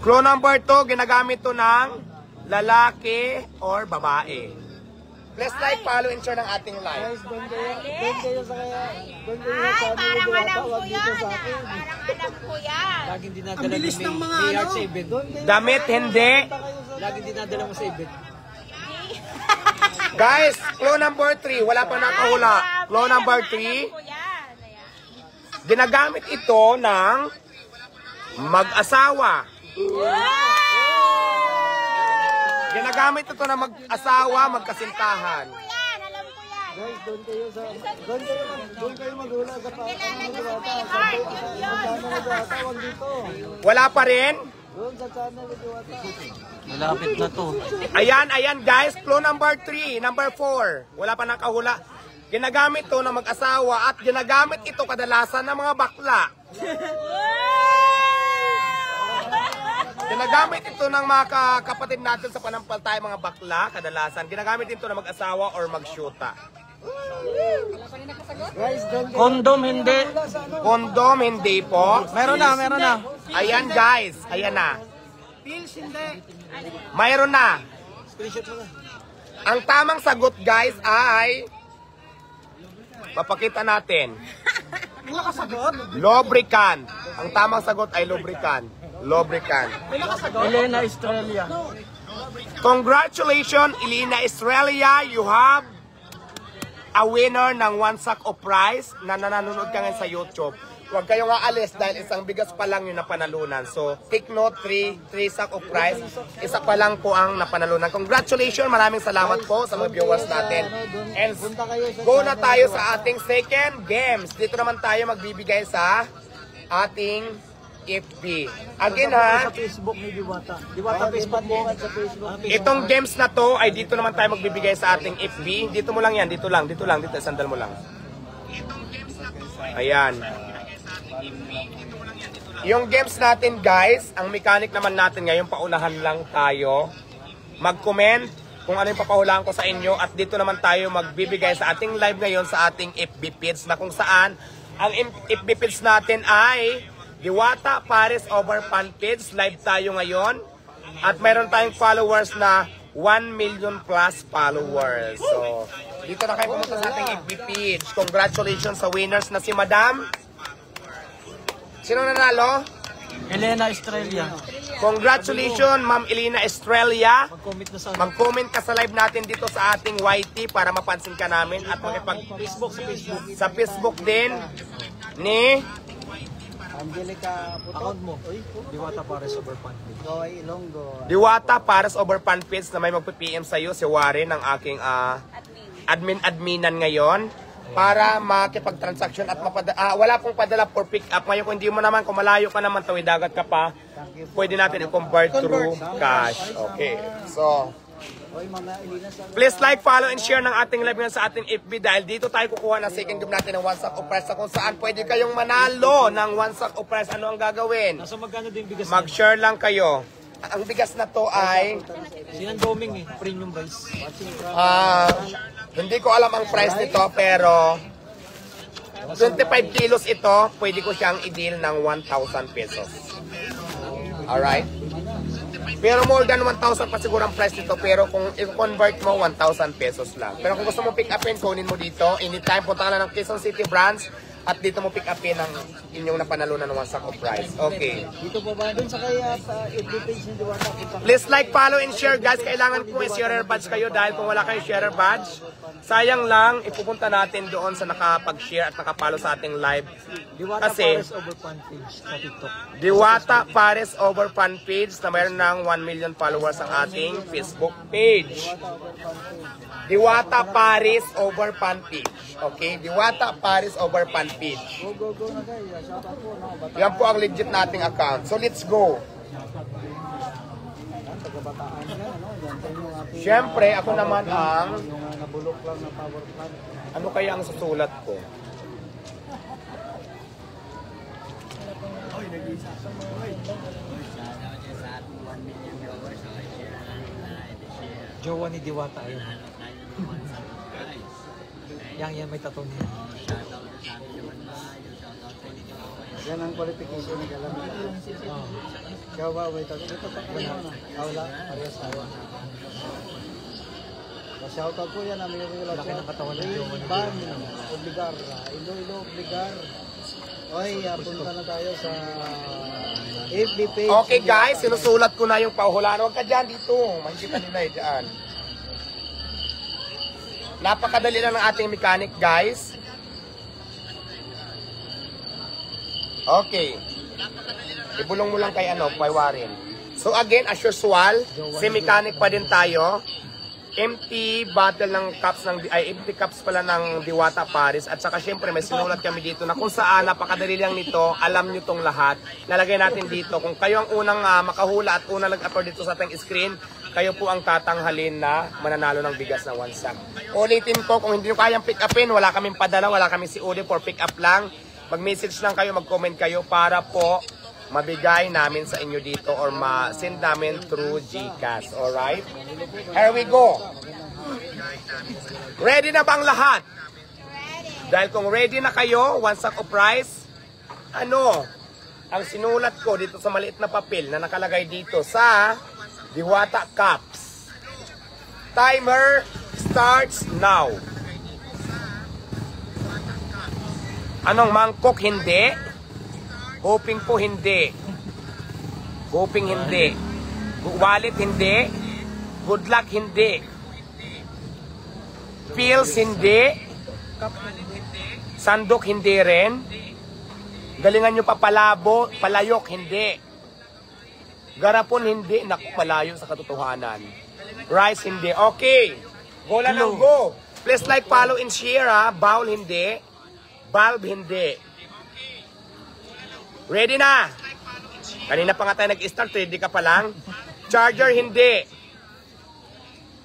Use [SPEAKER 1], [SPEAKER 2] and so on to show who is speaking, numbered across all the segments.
[SPEAKER 1] Clue number 2, ginagamit to ng lalaki or babae. Please like, follow, and share ng ating live.
[SPEAKER 2] Guys, doon kayo sa kaya. Doon kayo sa amin yung Diwata. Huwag dito sa akin.
[SPEAKER 3] Parang alam ko yan.
[SPEAKER 4] Laging dinadala ng mga sa event.
[SPEAKER 1] Damit, hindi.
[SPEAKER 4] Laging dinadala mo sa event.
[SPEAKER 1] Guys, clue number 3. Wala pa nakahula. Clue number 3. Ginagamit ito ng mag-asawa. Ginagamit ito ng mag-asawa, magkasintahan.
[SPEAKER 2] Guys, doon kayo sa... Doon kayo maghula sa Diwata. Huwag dito.
[SPEAKER 1] Wala pa rin?
[SPEAKER 2] Doon sa channel ni Diwata.
[SPEAKER 4] Malapit na to.
[SPEAKER 1] Ayan guys, clue number 3, number 4. Wala pa nakahula. Ginagamit ito ng mag-asawa at ginagamit ito kadalasan ng mga bakla. Ginagamit ito ng mga kapatid natin sa panampalataya, mga bakla, kadalasan. Ginagamit ito ng mag-asawa or mag-shoota.
[SPEAKER 4] Kondom, hindi.
[SPEAKER 1] Kondom, hindi po.
[SPEAKER 4] Meron na.
[SPEAKER 1] Ayan guys, ayan na.
[SPEAKER 2] Pills, hindi.
[SPEAKER 1] Mayroon na.
[SPEAKER 4] Screenshot mo na.
[SPEAKER 1] Ang tamang sagot guys ay... Papakita natin. Lubricant. Ang tamang sagot ay lubricant. Lubricant.
[SPEAKER 4] Elena Estrella.
[SPEAKER 1] Congratulations, Elena Estrella. You have a winner ng 1 sack of prize na nanonood ka ngayon sa YouTube. Huwag kayong aalis dahil isang bigas pa lang yung napanalunan. So, take note, 3 sack of prize. Isa pa lang po ang napanalunan. Congratulations, maraming salamat po sa mga viewers natin. And go na tayo sa ating second games. Dito naman tayo magbibigay sa ating FB. Again ha,
[SPEAKER 4] Sa Facebook ni Diwata. Diwata Facebook mo.
[SPEAKER 1] itong games na to ay dito naman tayo magbibigay sa ating FB. Dito mo lang yan, dito lang, sandal mo lang. Ayan. Yung games natin guys, ang mechanic naman natin ngayon, paunahan lang tayo. Mag-comment kung ano yung papahulaan ko sa inyo at dito naman tayo magbibigay sa ating live ngayon sa ating FB page na kung saan ang FB page natin ay Diwata Paris Over Fan Page. Live tayo ngayon at mayroon tayong followers na 1 million plus followers. So, dito na kayo pumunta sa ating FB page. Congratulations sa winners na si Madam. Sino nanalo?
[SPEAKER 4] Elena Estrella.
[SPEAKER 1] Congratulations, Ma'am Elena Estrella.
[SPEAKER 4] Mag-comment na sa
[SPEAKER 1] Mag-comment ka sa live natin dito sa ating YT para mapansin ka namin at
[SPEAKER 4] Facebook.
[SPEAKER 1] sa Facebook din ni
[SPEAKER 2] Angelica Puto.
[SPEAKER 4] Account mo. Diwata Paris Over Fan Page.
[SPEAKER 2] Goy Ilonggo.
[SPEAKER 1] Diwata Paris Over Fan Page na may magpi-PM sa iyo, si Warren, ang aking adminan ngayon para makipag-transaction at wala pong padala for pick up. Ngayon kung hindi mo naman, kung malayo ka naman, tawid dagat ka pa, pwede natin i-convert through cash. Okay. So, please like, follow, and share ng ating live ngayon sa ating FB dahil dito tayo kukuha ng second game natin ng 1 sack of prize na kung saan pwede kayong manalo ng 1 sack of prize. Ano ang gagawin?
[SPEAKER 4] Nasa magkano din bigas?
[SPEAKER 1] Mag-share lang kayo. Ang bigas na to ay
[SPEAKER 4] Sinandoming premium rice.
[SPEAKER 1] hindi ko alam ang price nito pero 25 kilos ito, pwede ko siyang i-deal ng 1,000 pesos. Alright? Pero more than 1,000 pa siguro ang price nito, pero kung i-convert mo, 1,000 pesos lang. Pero kung gusto mo pick upin, kunin mo dito. Anytime, punta ka na ng Quezon City branch at dito mo pick upin ang inyong napanalunan ng 1 sack of prize. Okay.
[SPEAKER 2] Dito po ba? Doon sa kaya sa FB page ni Diwata.
[SPEAKER 1] Please like, follow, and share guys. Kailangan ko may sharer badge kayo dahil kung wala kayong sharer badge, sayang lang, ipupunta natin doon sa nakapag-share at nakapalo sa ating live.
[SPEAKER 4] Diwata
[SPEAKER 1] Kasi,
[SPEAKER 4] Paris Over Fan Page sa TikTok.
[SPEAKER 1] Diwata Paris Over Fan Page na mayroon ng 1 million followers ang ating Facebook page. Diwata Paris Over Fan Page. Okay? Diwata Paris Over Fan Page.
[SPEAKER 2] Go na guys. Shout out po. No?
[SPEAKER 1] Yan po ang legit nating account. So, let's go.
[SPEAKER 2] Taga-bataan yan. Yan sa yung ating...
[SPEAKER 1] Siyempre, ako naman ang...
[SPEAKER 2] Yung nabulok lang na power plant.
[SPEAKER 1] Ano kaya ang susulat ko?
[SPEAKER 4] Jowa ni Diwata yun. Yang yan may tattoo niya.
[SPEAKER 2] Yan ang qualification ng alam mo. Ikaw ba, wait, ito pa na. Wala, parehas tayo. Shoutout po yan, aming regular.
[SPEAKER 4] Laki ng katawan ng jowa ni
[SPEAKER 2] Ban, Obligar, Iloilo Obligar. Oy, punta na tayo sa FB page.
[SPEAKER 1] Okay guys, sinusulat ko na yung pahulaan. Huwag ka dyan dito. Makikita nila eh dyan. Napakadali lang ng ating mechanic guys. Okay. Ibulong mo lang kay kay Warren. So again, as usual, si mechanic pa din tayo. Empty bottle ng cups empty cups pala ng Diwata Paris. At saka syempre may sinulat kami dito na kung saan napakadali lang nito, alam nyo tong lahat. Nalagay natin dito. Kung kayo ang unang makahula at unang nag-upload dito sa ating screen, kayo po ang tatanghalin na mananalo ng bigas na 1 sack. Ulitin ko, kung hindi nyo kayang pick upin, wala kaming padala, wala kaming COD for pick up lang. Mag-message lang kayo, mag-comment kayo para po mabigay namin sa inyo dito or ma-send namin through GCash. Alright? Here we go. Ready na bang lahat? Dahil kung ready na kayo, 1 sack of rice, ang sinulat ko dito sa maliit na papel na nakalagay dito sa Diwata Cups. Timer starts now. Anong mangkok? Hindi. Hoping po hindi. Hoping hindi. Wallet hindi. Good luck hindi. Pills hindi. Sandok hindi rin. Galingan nyo pa palabo, palayok hindi. Garapon hindi. Naku, malayo sa katotohanan. Rice hindi. Okay. Go lang ng go. Please like, follow, and share ha. Bowl hindi. Bulb hindi. Ready na? Kanina pa nga tayo nag-start, ready ka pa lang. Charger, hindi.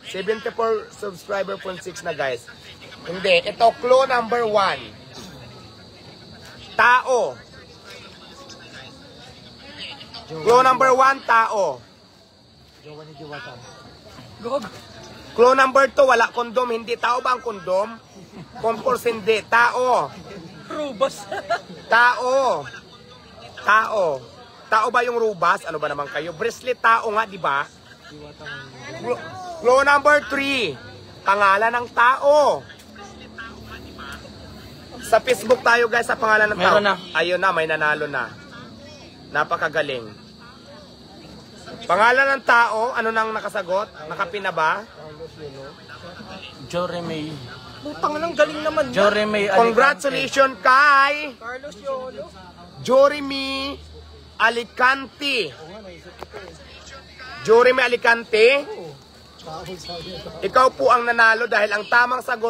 [SPEAKER 1] 74 subscriber 0.6 na guys. Hindi. Ito, clue number 1. Tao. Clue number 1, tao.
[SPEAKER 4] Jowa ni Diwata.
[SPEAKER 1] Clue number 2, wala kondom. Hindi. Tao ba ang kondom? Compors, hindi. Tao.
[SPEAKER 4] Rubas.
[SPEAKER 1] Tao. Tao. Tao ba yung rubas? Ano ba naman kayo? Bracelet tao nga, di ba? Clue number 3. Pangalan ng tao. Sa Facebook tayo guys, sa pangalan ng tao. Ayun na, may nanalo na. Napakagaling. Pangalan ng tao, ano nang nakasagot? Nakapin na ba?
[SPEAKER 4] Joremay. Putang nang galing naman. Joremay.
[SPEAKER 1] Congratulations kay
[SPEAKER 2] Carlos Yolo.
[SPEAKER 1] Joremy Alicante. Joremy Alicante. Ikaw po ang nanalo dahil ang tamang sagot